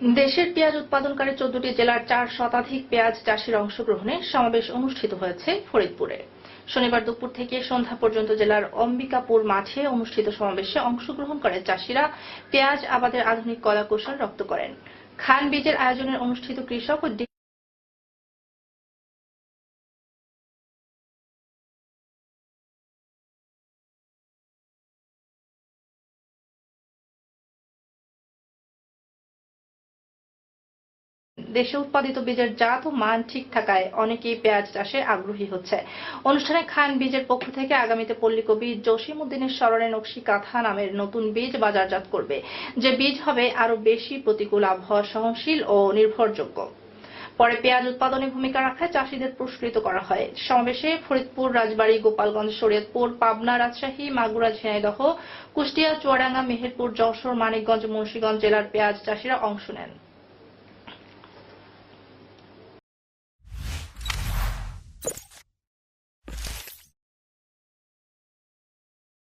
দেশের পেঁয়াজ উৎপাদনকারী 14টি জেলার 4 শতাধিক পেঁয়াজ চাষির অংশগ্রহণে সমাবেশ অনুষ্ঠিত হয়েছে ফরিদপুরে। শনিবার দুপুর থেকে সন্ধ্যা পর্যন্ত জেলার অম্বিকাপুর মাঠে অনুষ্ঠিত সমাবেশে অংশগ্রহণ করে চাষিরা পেঁয়াজ আবাদের আধুনিক কলাকৌশল রপ্ত করেন। খান বীজের আয়োজনে অনুষ্ঠিত কৃষক ও দেশে উৎপাদিত বীজের জাত ও মান ঠিক থাকায় অনেকেই পেঁয়াজ চাষে আগ্রহী হচ্ছে। অনুষ্ঠানে খান বীজের পক্ষ থেকে আগামীতে পল্লীকবি জসিম উদ্দিনের স্মরণে নকশি কাঁথা নামের নতুন বীজ বাজারজাত করবে, যে বীজ হবে আরও বেশি প্রতিকূল আবহাওয়া সহনশীল ও নির্ভরযোগ্য। পরে পেঁয়াজ উৎপাদনে ভূমিকা রাখায় চাষিদের পুরস্কৃত করা হয়। সমাবেশে ফরিদপুর, রাজবাড়ী, গোপালগঞ্জ, শরীয়তপুর, পাবনা, রাজশাহী, মাগুরা, ঝিনাইদহ, কুষ্টিয়া, চুয়াডাঙ্গা, মেহেরপুর, যশোর, মানিকগঞ্জ, মুন্সিগঞ্জ জেলার পেঁয়াজ চাষিরা অংশ নেন।